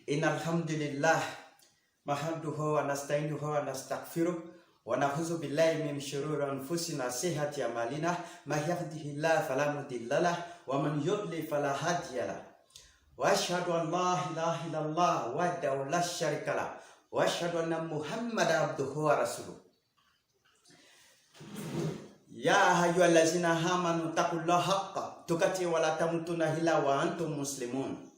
إن الحمد لله نحمده ونستعينه ونستغفره ونعوذ بالله من شرور أنفسنا وسيئات أعمالنا من يهده الله فلا مضل له ومن يضلل فلا هادي له وأشهد أن لا إله إلا الله وحده لا شريك له وأشهد أن محمدا عبده ورسوله يا أيها الذين آمنوا اتقوا الله حق تقاته ولا تموتن إلا وأنتم مسلمون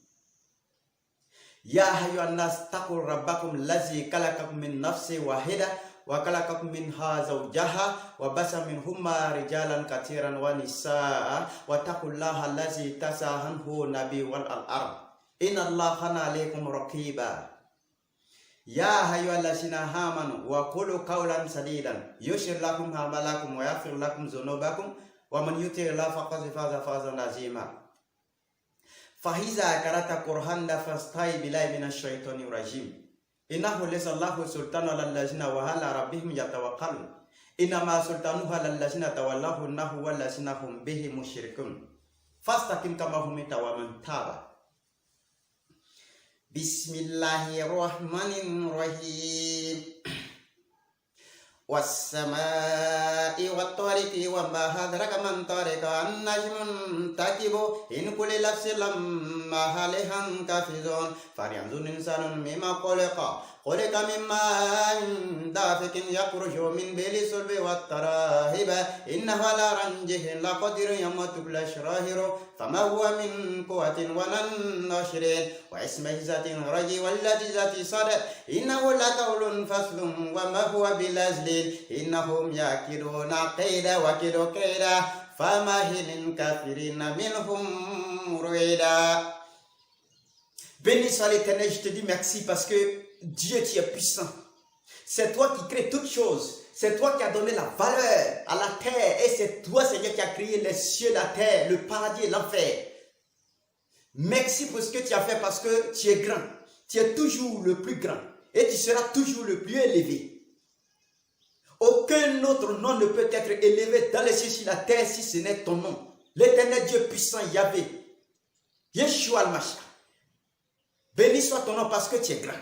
يا أيها الناس اتقوا ربكم الذي خلقكم من نفس واحدة وخلق منها زوجها وبث منهما رجالا كثيرا ونساء واتقوا الله الذي تساءلون به والأرحام إن الله كان عليكم رقيبا يا أيها الذين آمنوا وقولوا قولا سديدا يغفر لكم أعمالكم ويغفر لكم ذنوبكم ومن يطع الله فقد فاز فوزا عظيما فإذا قرأت القرآن فاستعذ بالله من الشيطان الرجيم إنه ليس الله سلطان على الذين وعلى ربهم يتوكلون إنما سلطانه على الذين تولوه إنه والذين هم به مشركون فاستقم كما أمرت ومن تاب بسم الله الرحمن الرحيم والسماء والطارق وما أدراك ما الطارق النجم الثاقب إن كل نفس لما عليها حافظون فلينظر الإنسان مما خلق من ماء دافق يخرج من بين الصلب والترائب إنه على رجعه لقدير يوم تبلى السرائر فما هو من قوة ولا نشر واسمه ذات الرجع والتي ذات صدر إنه لقول فصل وما هو بالهزل إنهم يكيدون كيدا وكيد كيدا فمهل الكافرين منهم رويدا. Béni soit l'Éternel, je te dis merci parce que Dieu, tu es puissant. C'est toi qui crées toutes choses. C'est toi qui as donné la valeur à la terre. Et c'est toi, Seigneur, qui as créé les cieux, la terre, le paradis et l'enfer. Merci pour ce que tu as fait parce que tu es grand. Tu es toujours le plus grand. Et tu seras toujours le plus élevé. Aucun autre nom ne peut être élevé dans les cieux sur la terre si ce n'est ton nom. L'Éternel Dieu puissant, Yahvé. Yeshua al-Mashiach. Béni soit ton nom parce que tu es grand.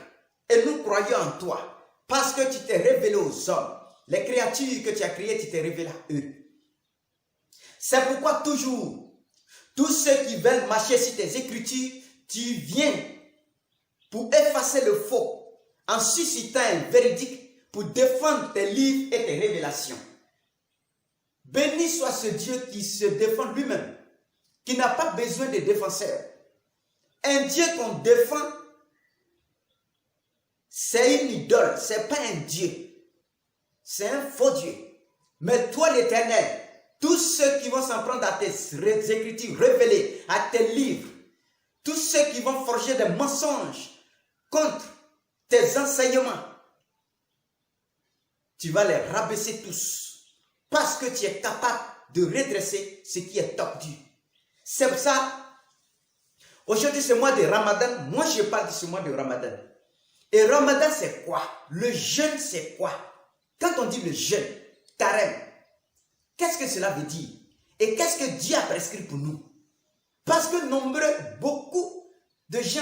Et nous croyons en toi. Parce que tu t'es révélé aux hommes. Les créatures que tu as créées, tu t'es révélé à eux. C'est pourquoi toujours, tous ceux qui veulent marcher sur tes écritures, tu viens pour effacer le faux, en suscitant un véridique pour défendre tes livres et tes révélations. Béni soit ce Dieu qui se défend lui-même, qui n'a pas besoin de défenseurs. Un Dieu qu'on défend, c'est une idole, c'est pas un Dieu. C'est un faux Dieu. Mais toi l'Éternel, tous ceux qui vont s'en prendre à tes écritures révélées, à tes livres, tous ceux qui vont forger des mensonges contre tes enseignements, tu vas les rabaisser tous. Parce que tu es capable de redresser ce qui est tordu. C'est pour ça. Aujourd'hui, c'est le mois de Ramadan. Moi, je parle de ce mois de Ramadan. Et Ramadan, c'est quoi? Le jeûne, c'est quoi? Quand on dit le jeûne, carême, qu'est-ce que cela veut dire? Et qu'est-ce que Dieu a prescrit pour nous? Parce que beaucoup de gens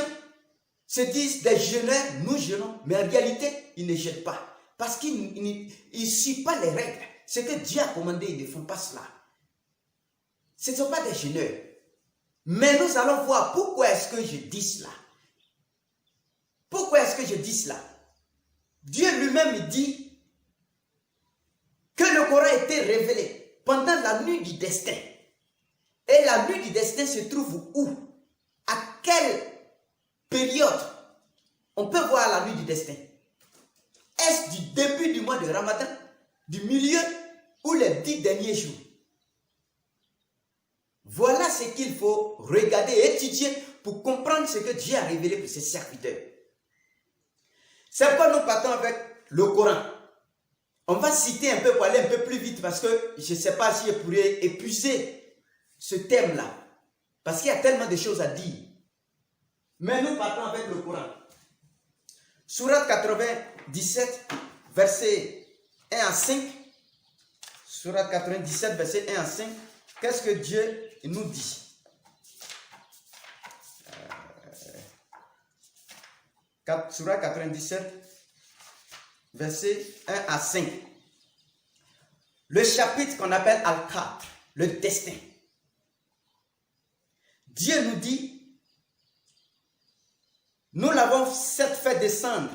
se disent des jeûneurs, nous jeûnons, mais en réalité, ils ne jeûnent pas. Parce qu'ils ne suivent pas les règles. Ce que Dieu a commandé, ils ne font pas cela. Ce ne sont pas des jeûneurs. Mais nous allons voir pourquoi est-ce que je dis cela. Pourquoi est-ce que je dis cela? Dieu lui-même dit que le Coran a été révélé pendant la nuit du destin. Et la nuit du destin se trouve où? À quelle période On peut voir la nuit du destin. Est-ce du début du mois de Ramadan, du milieu ou les 10 derniers jours? Voilà ce qu'il faut regarder et étudier pour comprendre ce que Dieu a révélé pour ses serviteurs. C'est pourquoi nous partons avec le Coran. On va citer un peu pour aller un peu plus vite parce que je ne sais pas si je pourrais épuiser ce thème-là. Parce qu'il y a tellement de choses à dire. Mais nous partons avec le Coran. Sourate 97, versets 1 à 5. Sourate 97, versets 1 à 5. Qu'est-ce que Dieu nous dit? Sourate 97, versets 1 à 5. Le chapitre qu'on appelle Al-Qadr, le destin. Dieu nous dit, nous l'avons certes fait descendre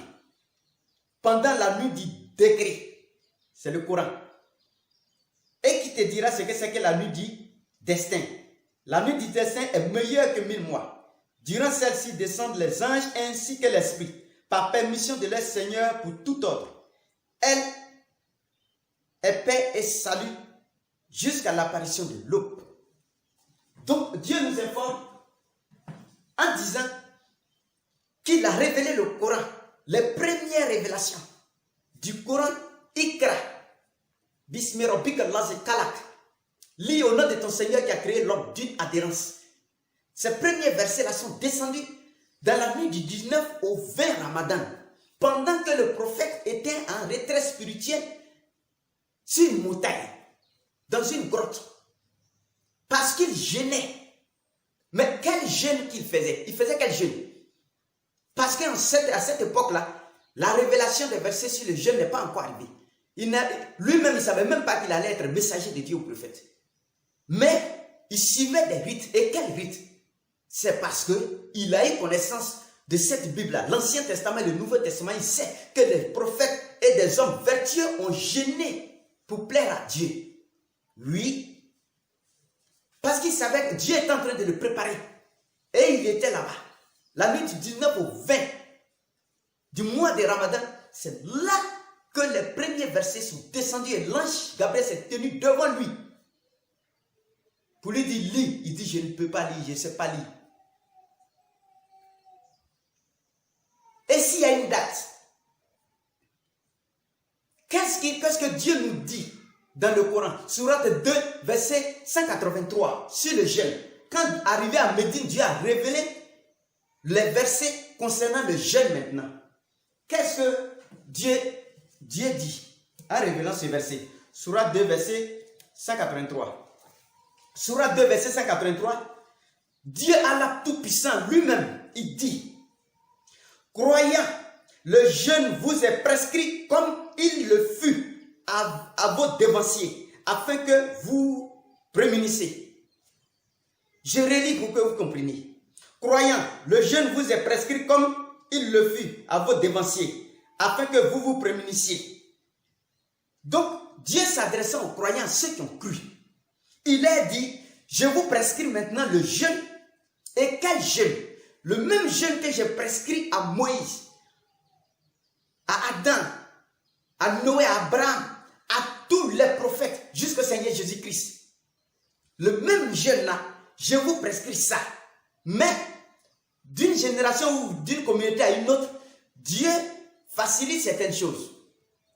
pendant la nuit du décret. C'est le Coran. Et qui te dira ce que c'est que la nuit du destin. La nuit du destin est meilleure que 1000 mois. Durant celle-ci descendent les anges ainsi que l'esprit, par permission de leur Seigneur pour tout ordre. Elle est paix et salut jusqu'à l'apparition de l'aube. Donc Dieu nous informe en disant qu'il a révélé le Coran, les premières révélations du Coran. Ikra, Bismi Rabbika Allazi Khalaq. Lis au nom de ton Seigneur qui a créé l'homme d'une adhérence. Ces premiers versets-là sont descendus dans la nuit du 19 au 20 Ramadan, pendant que le prophète était en retraite spirituelle sur une montagne, dans une grotte, parce qu'il jeûnait. Mais quel jeûne qu'il faisait? Il faisait quel jeûne? Parce qu'à cette époque-là, la révélation des versets sur le jeûne n'est pas encore arrivée. Lui-même, il ne savait même pas qu'il allait être messager de Dieu au prophète. Mais il suivait des rites. Et quels rites? C'est parce qu'il a eu connaissance de cette Bible-là. L'Ancien Testament et le Nouveau Testament, il sait que les prophètes et des hommes vertueux ont jeûné pour plaire à Dieu. Lui, parce qu'il savait que Dieu était en train de le préparer. Et il était là-bas. La nuit du 19 au 20 du mois de Ramadan, c'est là que les premiers versets sont descendus et l'ange Gabriel s'est tenu devant lui. Pour lui dire, lis. Il dit, je ne peux pas lire, je ne sais pas lire. Et s'il y a une date, qu'est-ce que Dieu nous dit dans le Coran? Sourate 2, verset 183, sur le jeûne. Quand arrivé à Médine, Dieu a révélé les versets concernant le jeûne maintenant. Qu'est-ce que Dieu dit en révélant ce verset? Sourate 2, verset 183. Sourate 2, verset 183. Dieu Allah Tout-Puissant lui-même, il dit, croyant, le jeûne vous est prescrit comme il le fut à vos devanciers, afin que vous prémunissez. Je relis pour que vous compreniez. Croyant, le jeûne vous est prescrit comme il le fut à vos devanciers, afin que vous vous prémunissiez. Donc, Dieu s'adressant aux croyants, ceux qui ont cru, il a dit, je vous prescris maintenant le jeûne. Et quel jeûne? Le même jeûne que j'ai prescrit à Moïse, à Adam, à Noé, à Abraham, à tous les prophètes, jusqu'au Seigneur Jésus-Christ. Le même jeûne-là, je vous prescris ça. Mais, d'une génération ou d'une communauté à une autre, Dieu facilite certaines choses,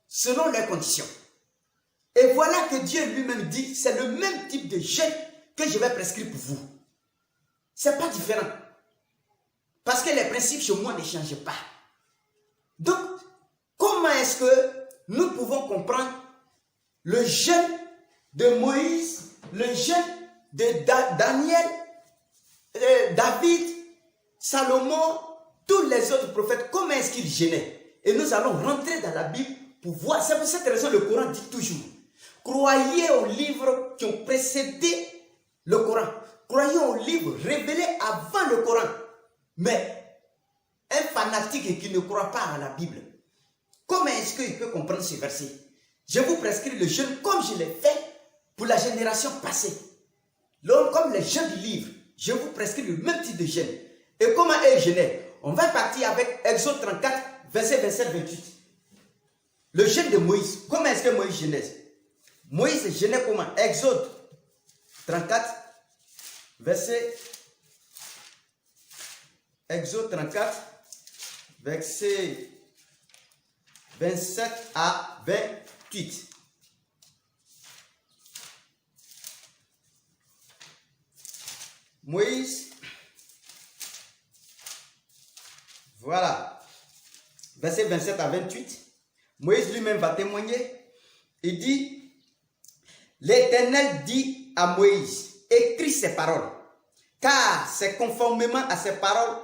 selon leurs conditions. Et voilà que Dieu lui-même dit, c'est le même type de jeûne que je vais prescrire pour vous. Ce n'est pas différent. Parce que les principes chez moi ne changent pas. Donc, comment est-ce que nous pouvons comprendre le jeûne de Moïse, le jeûne de Daniel, David, Salomon, tous les autres prophètes, comment est-ce qu'ils jeûnaient? Et nous allons rentrer dans la Bible pour voir. C'est pour cette raison que le Coran dit toujours, croyez aux livres qui ont précédé le Coran. Croyez aux livres révélés avant le Coran. Mais un fanatique qui ne croit pas à la Bible, comment est-ce qu'il peut comprendre ce verset? Je vous prescris le jeûne comme je l'ai fait pour la génération passée. Comme les gens du livre, je vous prescris le même type de jeûne. Et comment eux jeûnaient? On va partir avec Exode 34, verset 27-28. Le jeûne de Moïse. Comment est-ce que Moïse jeûnait? Moïse jeûnait comment? Exode 34, verset... Exode 34, verset 27 à 28. Moïse, voilà, verset 27 à 28. Moïse lui-même va témoigner. Il dit, l'Éternel dit à Moïse, écris ces paroles, car c'est conformément à ces paroles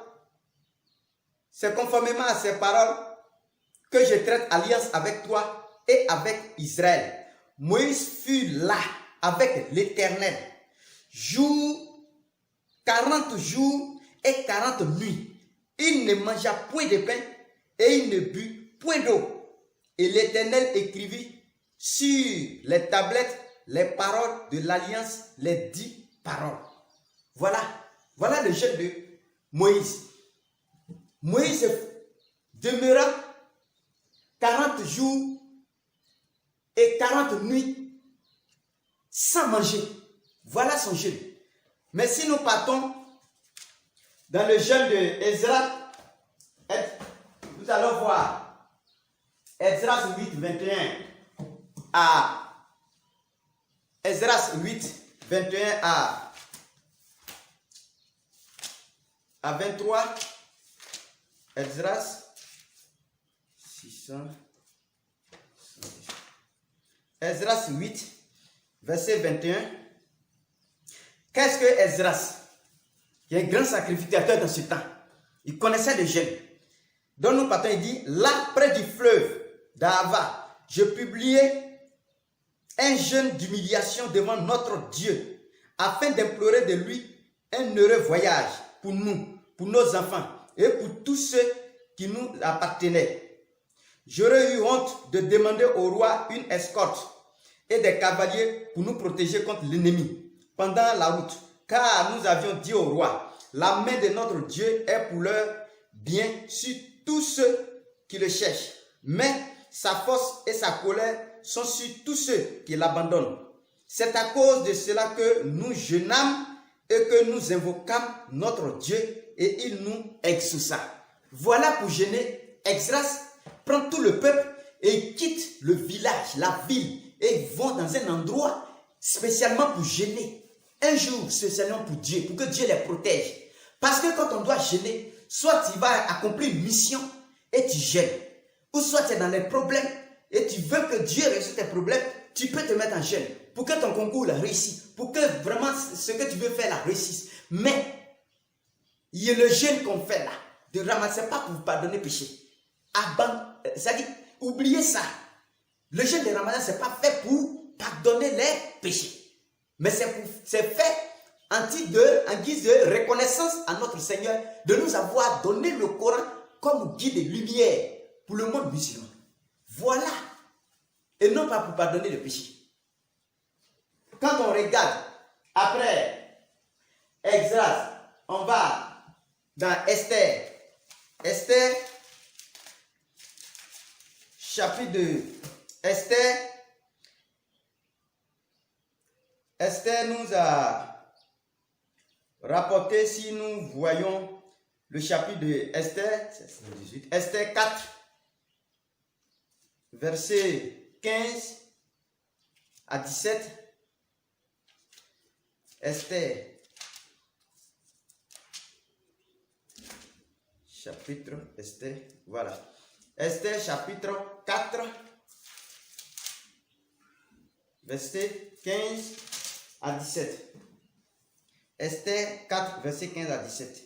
que je traite alliance avec toi et avec Israël. Moïse fut là avec l'Éternel 40 jours et 40 nuits. Il ne mangea point de pain et il ne but point d'eau. Et l'Éternel écrivit sur les tablettes les paroles de l'alliance, les 10 paroles. Voilà le jeûne de Moïse. Moïse demeura 40 jours et 40 nuits sans manger. Voilà son jeûne. Mais si nous partons dans le jeûne de Ezra, nous allons voir Ezra 8, 21 à Ezra 8, 21 à 23. Esdras 600. Esdras 8, verset 21. Qu'est-ce que Esdras? Il y a un grand sacrificateur dans ce temps. Il connaissait le jeûne. Donc nous partons, il dit, là près du fleuve d'Ahava, je publiai un jeûne d'humiliation devant notre Dieu, afin d'implorer de lui un heureux voyage pour nous, pour nos enfants et pour tous ceux qui nous appartenaient. J'aurais eu honte de demander au roi une escorte et des cavaliers pour nous protéger contre l'ennemi pendant la route, car nous avions dit au roi, la main de notre Dieu est pour leur bien sur tous ceux qui le cherchent, mais sa force et sa colère sont sur tous ceux qui l'abandonnent. C'est à cause de cela que nous jeûnâmes et que nous invoquâmes notre Dieu et il nous exauça. Voilà pour jeûner. Esdras prend tout le peuple et quitte le village, la ville, et ils vont dans un endroit spécialement pour jeûner. Un jour spécialement pour Dieu, pour que Dieu les protège. Parce que quand on doit jeûner, soit tu vas accomplir une mission et tu jeûnes, ou soit tu es dans les problèmes et tu veux que Dieu résolve tes problèmes, tu peux te mettre en jeûne pour que ton concours la réussisse, pour que vraiment ce que tu veux faire la réussisse. Mais il y a le jeûne qu'on fait là, de ramasser pas pour vous pardonner péché. C'est-à-dire, oubliez ça. Le jeûne de Ramadan, ce n'est pas fait pour pardonner les péchés. Mais c'est fait en guise de reconnaissance à notre Seigneur de nous avoir donné le Coran comme guide de lumière pour le monde musulman. Voilà. Et non pas pour pardonner le péché. Quand on regarde après Esdras, on va dans Esther. Esther, chapitre 2. Esther nous a rapporté, si nous voyons le chapitre de Esther, Esther 4, verset 15 à 17. Esther, chapitre, Esther, voilà. Esther, chapitre 4, verset 15 à 17. Esther 4, verset 15 à 17.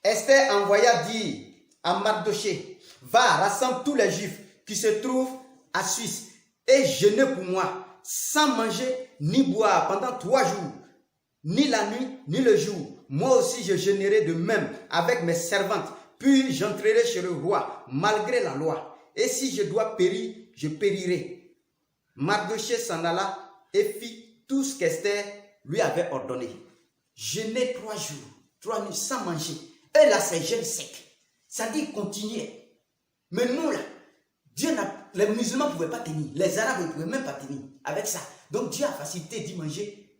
Esther envoya dire à Mardoché, va, rassemble tous les Juifs qui se trouvent à Suisse et jeûnez pour moi, sans manger ni boire pendant 3 jours, ni la nuit, ni le jour. Moi aussi je jeûnerai de même avec mes servantes, puis j'entrerai chez le roi, malgré la loi. Et si je dois périr, je périrai. Mardoché s'en alla et fit tout ce qu'Esther lui avait ordonné. Jeûner 3 jours, 3 nuits sans manger. Et là, c'est jeûne sec. Ça dit continuer. Mais nous, là, les musulmans ne pouvaient pas tenir. Les arabes ne pouvaient même pas tenir avec ça. Donc Dieu a facilité d'y manger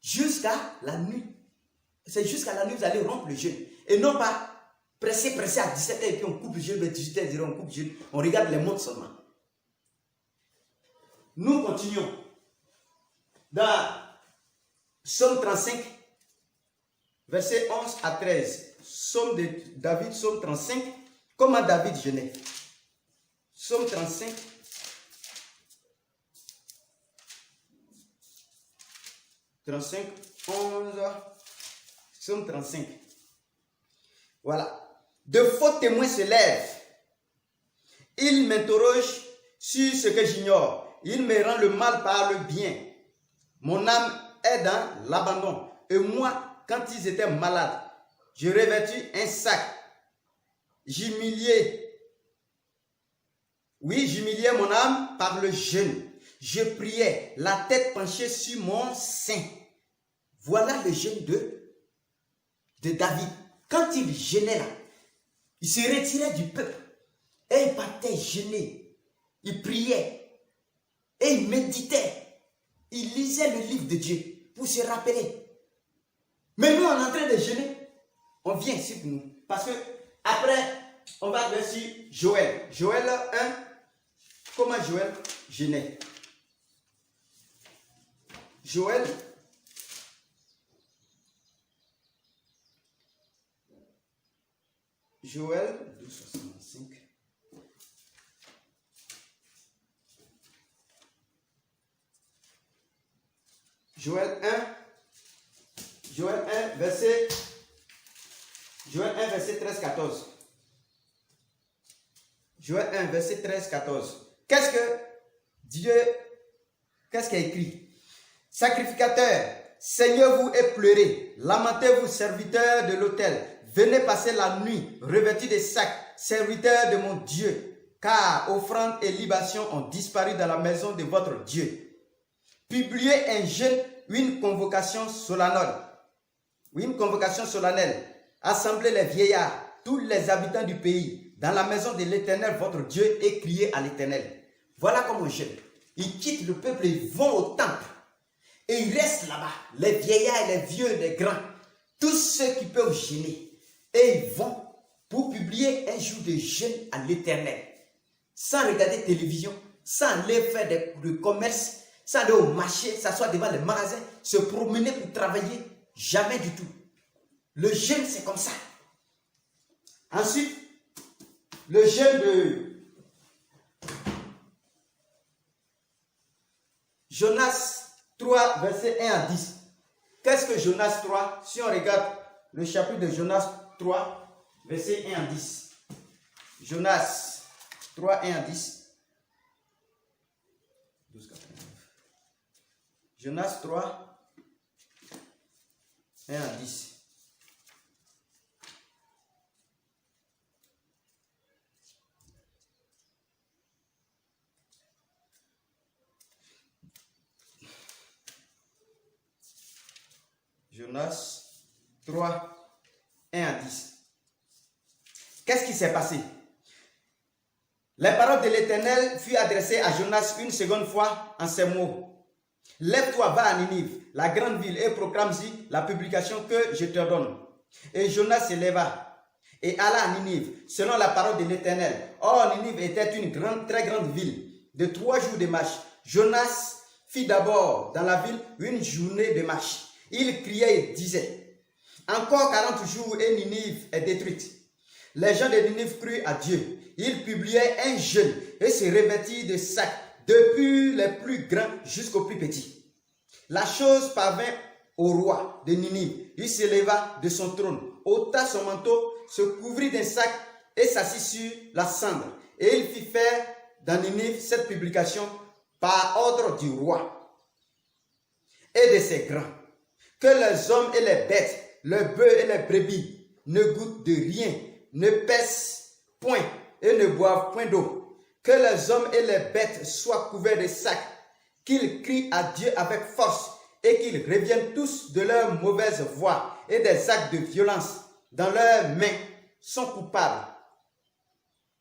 jusqu'à la nuit. C'est jusqu'à la nuit que vous allez rompre le jeûne. Et non pas pressé à 17h et puis on coupe le jeûne, à 18h, on coupe le jeûne. On regarde les montres seulement. Nous continuons. Dans Psaume 35, versets 11 à 13. Psaume de David, Psaume 35. Comment David jeûnait? Psaume 35. Psaume 35. Voilà. De faux témoins se lèvent. Ils m'interrogent sur ce que j'ignore. Ils me rendent le mal par le bien. Mon âme est dans l'abandon. Et moi, quand ils étaient malades, je revêtis un sac. J'humiliais mon âme par le jeûne. Je priais, la tête penchée sur mon sein. Voilà le jeûne de David. Quand il jeûnait là, il se retirait du peuple. Et il partait jeûner. Il priait. Et il méditait. Il lisait le livre de Dieu pour se rappeler. Mais nous, on est en train de jeûner. On vient ici pour nous. Parce que après, on va voir sur Joël. Joël 1. Comment Joël jeûnait? Joël 12:65. Joël 1, verset 13-14. Joël 1, verset 13-14. Qu'est-ce qu'il a écrit? Sacrificateur, saignez-vous et pleurez. Lamentez-vous, serviteurs de l'autel. Venez passer la nuit, revêtus de sacs, serviteurs de mon Dieu. Car offrandes et libations ont disparu dans la maison de votre Dieu. Publiez un jeûne, une convocation solennelle. Assemblez les vieillards, tous les habitants du pays, dans la maison de l'Éternel, votre Dieu, et criez à l'Éternel. Voilà comment jeûne. Ils quittent le peuple, ils vont au temple. Et ils restent là-bas, les vieillards, les vieux, les grands, tous ceux qui peuvent jeûner. Et ils vont pour publier un jour de jeûne à l'Éternel. Sans regarder télévision, sans aller faire du commerce, sans aller au marché, s'asseoir devant les magasins, se promener pour travailler. Jamais du tout. Le jeûne, c'est comme ça. Ensuite, le jeûne de Jonas 3, verset 1 à 10. Qu'est-ce que Jonas 3? Si on regarde le chapitre de Jonas 3, verset 1 à 10. Jonas 3, 1 à 10. 12,89. Jonas 3, 1 à 10. Jonas 3, 1 à 10. Qu'est-ce qui s'est passé? Les paroles de l'Éternel furent adressées à Jonas une seconde fois en ces mots. Lève-toi, va à Ninive, la grande ville, et proclame-y la publication que je te donne. Et Jonas se leva et alla à Ninive, selon la parole de l'Éternel. Or, Ninive était une très grande ville, de 3 jours de marche. Jonas fit d'abord dans la ville une journée de marche. Il criait et disait, encore 40 jours et Ninive est détruite. Les gens de Ninive crurent à Dieu. Ils publiaient un jeûne et se revêtirent de sacs, depuis les plus grands jusqu'aux plus petits. La chose parvint au roi de Ninive. Il se leva de son trône, ôta son manteau, se couvrit d'un sac et s'assit sur la cendre. Et il fit faire dans Ninive cette publication par ordre du roi et de ses grands. Que les hommes et les bêtes, les bœufs et les brebis ne goûtent de rien, ne pèsent point et ne boivent point d'eau. Que les hommes et les bêtes soient couverts de sacs, qu'ils crient à Dieu avec force et qu'ils reviennent tous de leur mauvaise voie et des actes de violence dans leurs mains sont coupables.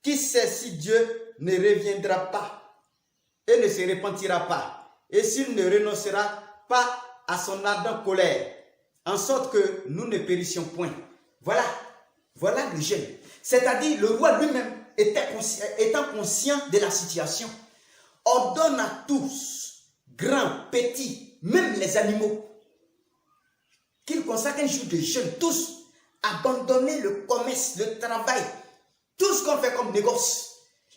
Qui sait si Dieu ne reviendra pas et ne se repentira pas, et s'il ne renoncera pas à son ardente colère, en sorte que nous ne périssions point. Voilà le jeûne. C'est-à-dire, le roi lui-même, étant conscient de la situation, ordonne à tous, grands, petits, même les animaux, qu'ils consacrent un jour de jeûne, tous, abandonner le commerce, le travail, tout ce qu'on fait comme négoce.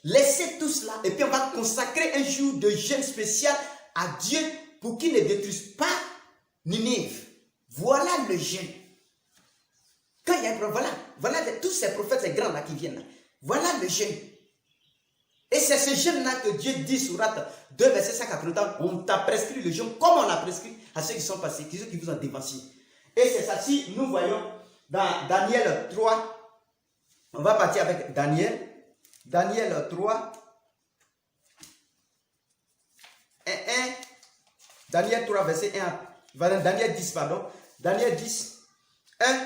Laissez tout cela et puis on va consacrer un jour de jeûne spécial à Dieu pour qu'il ne détruise pas Ninive. Voilà le jeûne. Quand il y a un problème, voilà tous ces prophètes, ces grands là qui viennent là. Voilà le jeûne. Et c'est ce jeûne-là que Dieu dit sur Actes 2, verset 180, on t'a prescrit le jeûne comme on l'a prescrit à ceux qui sont passés, ceux qui vous ont dévancé. Et c'est ça, si nous voyons dans Daniel 3, on va partir avec Daniel 3, 1, Daniel 3, verset 1, Daniel 10, pardon, Daniel 10, 1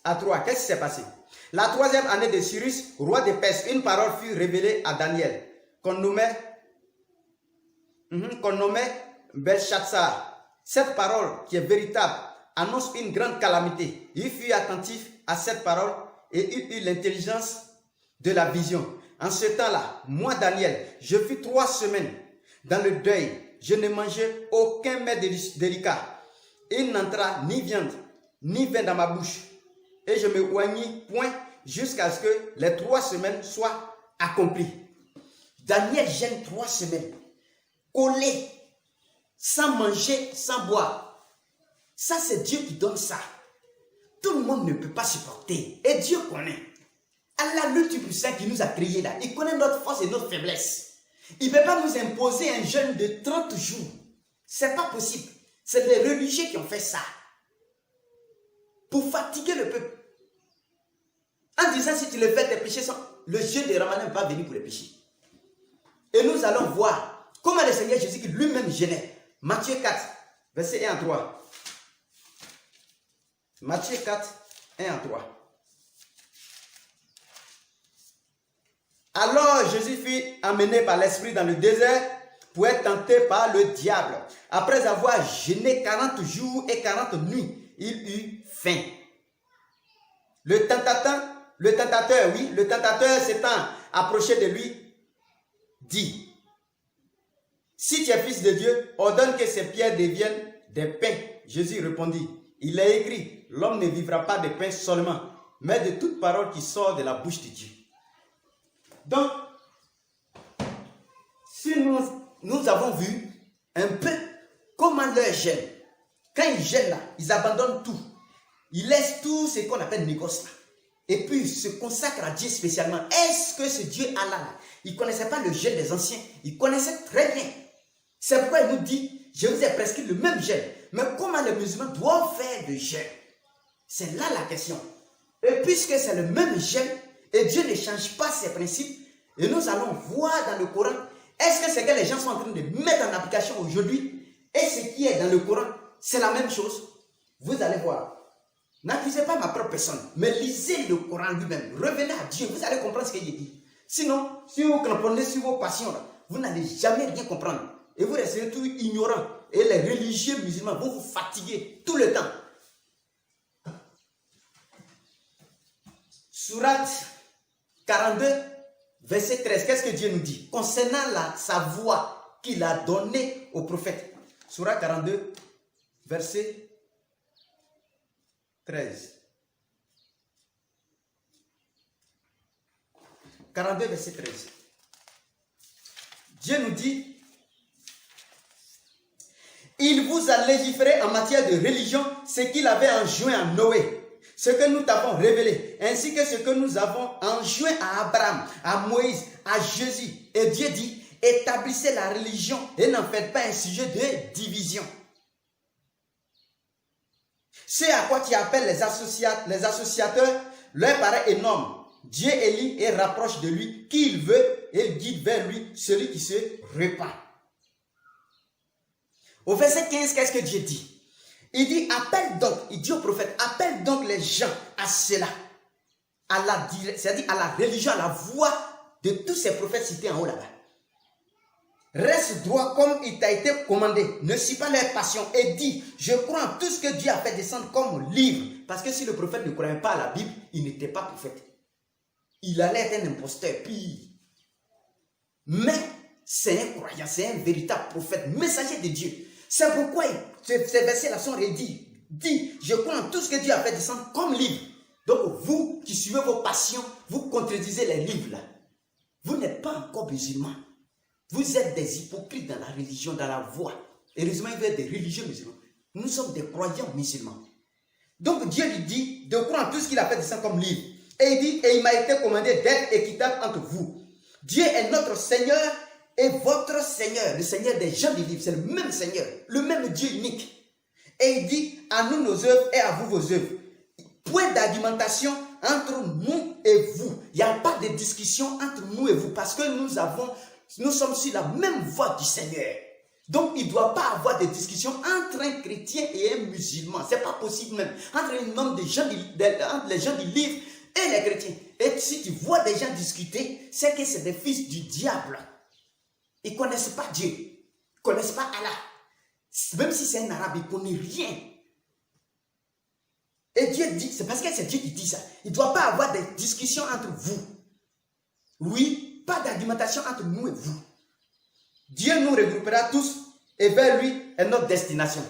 à 3, qu'est-ce qui s'est passé? La troisième année de Cyrus, roi de Perse, une parole fut révélée à Daniel, qu'on nommait Belshazzar. Cette parole, qui est véritable, annonce une grande calamité. Il fut attentif à cette parole et il eut l'intelligence de la vision. En ce temps-là, moi, Daniel, je fus 3 semaines dans le deuil. Je ne mangeai aucun mets délicat. Il n'entra ni viande, ni vin dans ma bouche. Et je me oignis point jusqu'à ce que les 3 semaines soient accomplies. Daniel jeûne 3 semaines, collé, sans manger, sans boire. Ça, c'est Dieu qui donne ça. Tout le monde ne peut pas supporter. Et Dieu connaît. Allah, le Tout-Puissant qui nous a créés là, il connaît notre force et notre faiblesse. Il ne peut pas nous imposer un jeûne de 30 jours. Ce n'est pas possible. C'est les religieux qui ont fait ça. Pour fatiguer le peuple. En disant, si tu le fais, tes péchés sont... Le jeûne de Ramadan va venir pour les péchés. Et nous allons voir comment le Seigneur Jésus qui lui-même jeûnait. Matthieu 4, verset 1 à 3. Matthieu 4, 1 à 3. Alors Jésus fut amené par l'Esprit dans le désert pour être tenté par le diable. Après avoir jeûné 40 jours et 40 nuits, il eut faim. Le tentateur s'étant approché de lui, dit, si tu es fils de Dieu, ordonne que ces pierres deviennent des pains. Jésus répondit, il est écrit, l'homme ne vivra pas de pain seulement, mais de toute parole qui sort de la bouche de Dieu. Donc, si nous avons vu un peu comment leur jeûne, quand ils jeûnent là, ils abandonnent tout. Ils laissent tout ce qu'on appelle négoce là. Et puis ils se consacrent à Dieu spécialement. Est-ce que ce Dieu Allah là, il ne connaissait pas le jeûne des anciens? Il connaissait très bien. C'est pourquoi il nous dit, je vous ai prescrit le même jeûne. Mais comment les musulmans doivent faire le jeûne? C'est là la question. Et puisque c'est le même jeûne, et Dieu ne change pas ses principes, et nous allons voir dans le Coran, est-ce que ce que les gens sont en train de mettre en application aujourd'hui, et ce qui est dans le Coran, c'est la même chose? Vous allez voir. N'accusez pas ma propre personne, mais lisez le Coran lui-même. Revenez à Dieu, vous allez comprendre ce qu'il dit. Sinon, si vous cramponnez sur vos passions, là, vous n'allez jamais rien comprendre. Et vous resterez tout ignorant. Et les religieux musulmans vont vous fatiguer tout le temps. Sourate 42, verset 13. Qu'est-ce que Dieu nous dit concernant sa voix qu'il a donnée au prophète? Sourate 42, verset 13. 42, verset 13. Dieu nous dit, il vous a légiféré en matière de religion ce qu'il avait enjoint à Noé, ce que nous t'avons révélé, ainsi que ce que nous avons enjoint à Abraham, à Moïse, à Jésus. Et Dieu dit, établissez la religion et n'en faites pas un sujet de division. C'est à quoi tu appelles les associateurs, leur paraît énorme. Dieu élit et rapproche de lui qui il veut et il guide vers lui celui qui se répand. Au verset 15, qu'est-ce que Dieu dit? Il dit, appelle donc, il dit au prophète, appelle donc les gens à cela, c'est-à-dire à la religion, à la voie de tous ces prophètes cités en haut là-bas. Reste droit comme il t'a été commandé. Ne suis pas leur passion et dis, je crois en tout ce que Dieu a fait descendre comme livre. Parce que si le prophète ne croyait pas à la Bible, il n'était pas prophète. Il allait être un imposteur, puis. Mais c'est un croyant, c'est un véritable prophète, messager de Dieu. C'est pourquoi ces versets-là sont rédits. Dis, je crois en tout ce que Dieu a fait descendre comme livre. Donc vous qui suivez vos passions, vous contredisez les livres là. Vous n'êtes pas encore musulmans. Vous êtes des hypocrites dans la religion, dans la voie. Heureusement, vous êtes des religieux musulmans. Nous sommes des croyants musulmans. Donc Dieu lui dit de croire en tout ce qu'il a fait descendre comme livre. Et il dit, et il m'a été commandé d'être équitable entre vous. Dieu est notre Seigneur et votre Seigneur, le Seigneur des gens du livre. C'est le même Seigneur, le même Dieu unique. Et il dit, à nous nos œuvres et à vous vos œuvres. Point d'argumentation entre nous et vous. Il n'y a pas de discussion entre nous et vous parce que nous sommes sur la même voie du Seigneur. Donc, il ne doit pas avoir de discussion entre un chrétien et un musulman. Ce n'est pas possible même. Entre un homme entre les gens du livre et les chrétiens. Et si tu vois des gens discuter, c'est que c'est des fils du diable. Ils ne connaissent pas Dieu. Ils ne connaissent pas Allah. Même si c'est un arabe, il ne connaît rien. Et Dieu dit, c'est parce que c'est Dieu qui dit ça. Il ne doit pas avoir de discussions entre vous. Oui, pas d'argumentation entre nous et vous. Dieu nous regroupera tous et vers lui est notre destination.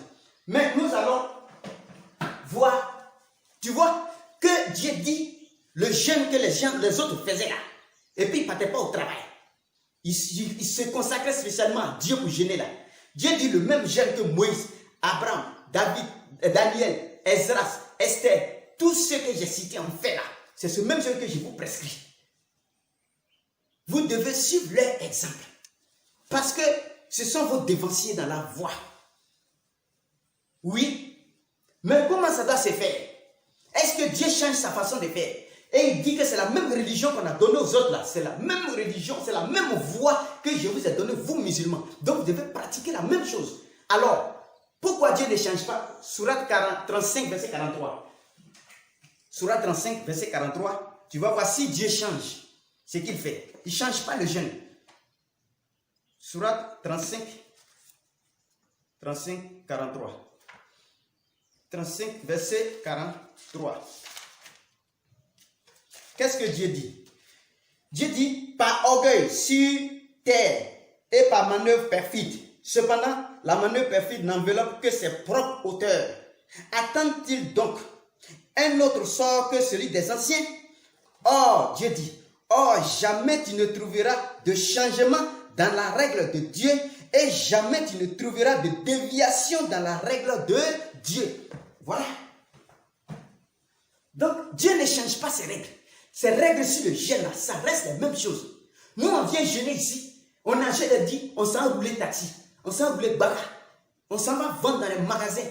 Mais nous allons voir, tu vois, que Dieu dit le jeûne que les autres faisaient là. Et puis ils ne partaient pas au travail. Ils se consacraient spécialement à Dieu pour jeûner là. Dieu dit le même jeûne que Moïse, Abraham, David, Daniel, Esdras, Esther, tous ceux que j'ai cités en fait là. C'est ce même jeûne que je vous prescris. Vous devez suivre leur exemple. Parce que ce sont vos dévanciers dans la voie. Oui. Mais comment ça doit se faire? Est-ce que Dieu change sa façon de faire? Et il dit que c'est la même religion qu'on a donnée aux autres là. C'est la même religion, c'est la même voie que je vous ai donnée, vous musulmans. Donc vous devez pratiquer la même chose. Alors, pourquoi Dieu ne change pas? Sourate 35, verset 43. Sourate 35, verset 43. Tu vas voir si Dieu change ce qu'il fait. Il ne change pas le jeûne. Sourate 35, 43. 35, verset 43. Qu'est-ce que Dieu dit? Dieu dit, par orgueil sur terre et par manœuvre perfide. Cependant, la manœuvre perfide n'enveloppe que ses propres auteurs. Attendent-ils donc un autre sort que celui des anciens? Or, Dieu dit, or, jamais tu ne trouveras de changement dans la règle de Dieu et jamais tu ne trouveras de déviation dans la règle de Dieu. Voilà. Donc, Dieu ne change pas ses règles. Ces règles sur le jeûne, là, ça reste la même chose. Nous, on vient jeûner ici. On achète des dits, on s'en roule taxi. On s'en roule baga. On s'en va vendre dans les magasins.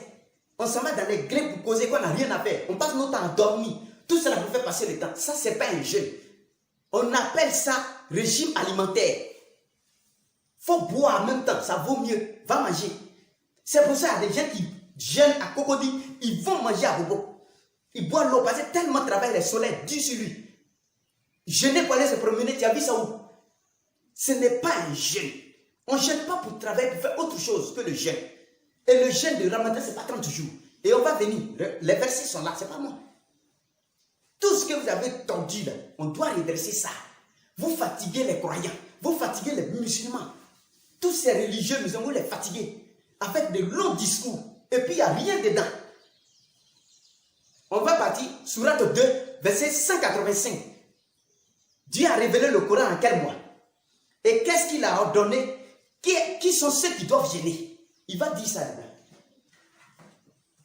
On s'en va dans les grès pour causer qu'on n'a rien à faire. On passe notre temps à dormir. Tout cela nous fait passer le temps. Ça, ce n'est pas un jeûne. On appelle ça régime alimentaire. Il faut boire en même temps, ça vaut mieux. Va manger. C'est pour ça qu'il y a des gens qui jeûnent à Cocody, ils vont manger à Bobo. Ils boivent l'eau parce que tellement travail le soleil dur sur lui. Jeûner pour aller se promener, tu as vu ça où? Ce n'est pas un jeûne. On ne jeûne pas pour travailler, pour faire autre chose que le jeûne. Et le jeûne de Ramadan, ce n'est pas 30 jours. Et on va venir. Les versets sont là, ce n'est pas moi. Tout ce que vous avez tordu là, on doit redresser ça. Vous fatiguez les croyants, vous fatiguez les musulmans. Tous ces religieux musulmans, vous les fatiguez. Avec de longs discours. Et puis il n'y a rien dedans. On va partir, sourate 2, verset 185. Dieu a révélé le Coran en quel mois? Et qu'est-ce qu'il a ordonné? Qui sont ceux qui doivent gêner? Il va dire ça là-bas.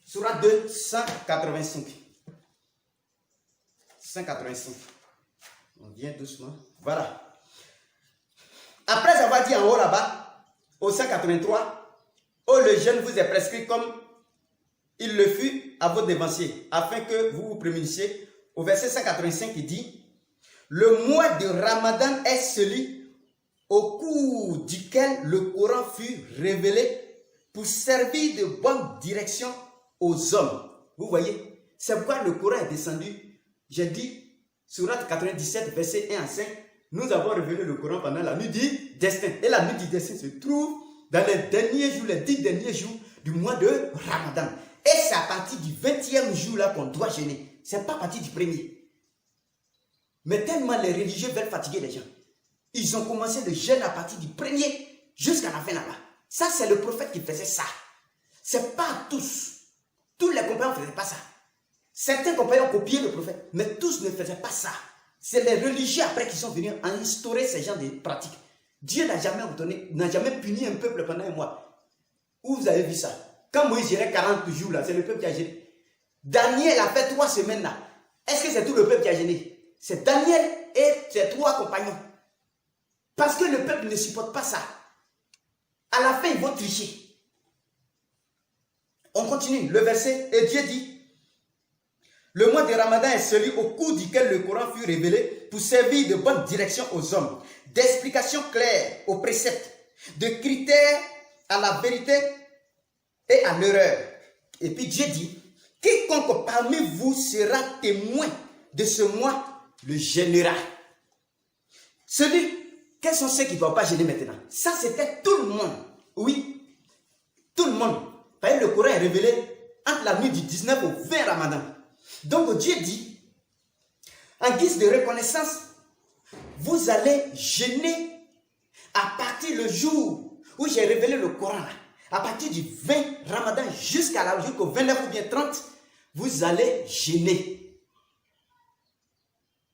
Sourate 2, 185. 185. On vient doucement. Voilà. Après avoir dit en haut là-bas, au 183, oh le jeûne vous est prescrit comme il le fut à vos dévanciers, afin que vous vous prémunissiez. Au verset 185, il dit, le mois de Ramadan est celui au cours duquel le Coran fut révélé pour servir de bonne direction aux hommes. Vous voyez, c'est pourquoi le Coran est descendu. J'ai dit, sourate 97, verset 1 à 5, nous avons révélé le Coran pendant la nuit du destin. Et la nuit du destin se trouve dans les derniers jours, les 10 derniers jours du mois de Ramadan. Et c'est à partir du 20e jour là qu'on doit jeûner. Ce n'est pas à partir du premier. Mais tellement les religieux veulent fatiguer les gens. Ils ont commencé le jeûne à partir du premier jusqu'à la fin là-bas. Ça, c'est le prophète qui faisait ça. Ce n'est pas tous. Tous les compagnons ne faisaient pas ça. Certains compagnons ont copié le prophète, mais tous ne faisaient pas ça. C'est les religieux après qui sont venus instaurer ces genres de pratiques. Dieu n'a jamais puni un peuple pendant un mois. Où vous avez vu ça? Quand Moïse gérait 40 jours là, c'est le peuple qui a gêné. Daniel a fait 3 semaines là. Est-ce que c'est tout le peuple qui a gêné? C'est Daniel et ses 3 compagnons. Parce que le peuple ne supporte pas ça. À la fin, ils vont tricher. On continue, le verset, et Dieu dit, le mois de Ramadan est celui au cours duquel le Coran fut révélé pour servir de bonne direction aux hommes, d'explications claires aux préceptes, de critères à la vérité et à l'erreur. Et puis Dieu dit, quiconque parmi vous sera témoin de ce mois, le jeûnera. Quels sont ceux qui ne vont pas jeûner maintenant? Ça, c'était tout le monde. Oui, tout le monde. Parce que le Coran est révélé entre la nuit du 19 au 20 Ramadan. Donc Dieu dit, en guise de reconnaissance, vous allez jeûner à partir du jour où j'ai révélé le Coran. À partir du 20 Ramadan jusqu'au 29 ou bien 30, vous allez jeûner.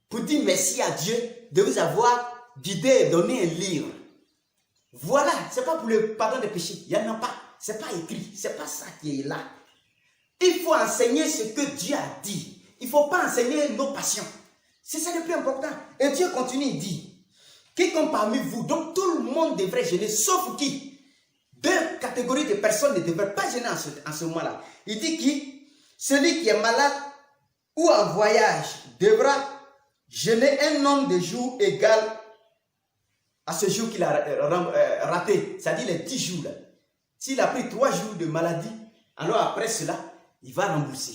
Pour dire merci à Dieu de vous avoir guidé et donné un livre. Voilà, ce n'est pas pour le pardon des péchés. Il n'y en a pas. Ce n'est pas écrit. Ce n'est pas ça qui est là. Il faut enseigner ce que Dieu a dit. Il ne faut pas enseigner nos passions. C'est ça le plus important. Et Dieu continue, il dit, quiconque parmi vous, donc tout le monde devrait jeûner, sauf qui? 2 catégories de personnes ne devraient pas jeûner en ce moment-là. Il dit qui? Celui qui est malade ou en voyage devra jeûner un nombre de jours égal à ce jour qu'il a raté, c'est-à-dire les 10 jours. S'il a pris 3 jours de maladie, alors après cela, il va rembourser.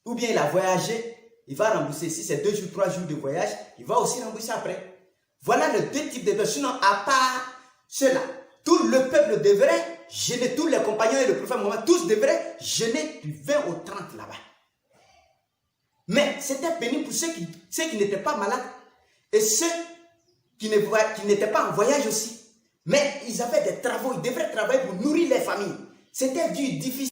Ou bien il a voyagé, il va rembourser. Si c'est 2 jours, 3 jours de voyage, il va aussi rembourser après. Voilà les 2 types de personnes. Sinon, à part cela, tout le peuple devrait jeûner, tous les compagnons et le prophète Mohammed, tous devraient jeûner du 20 au 30 là-bas. Mais c'était pénible pour ceux qui n'étaient pas malades et ceux qui n'étaient pas en voyage aussi. Mais ils avaient des travaux, ils devraient travailler pour nourrir les familles. C'était difficile.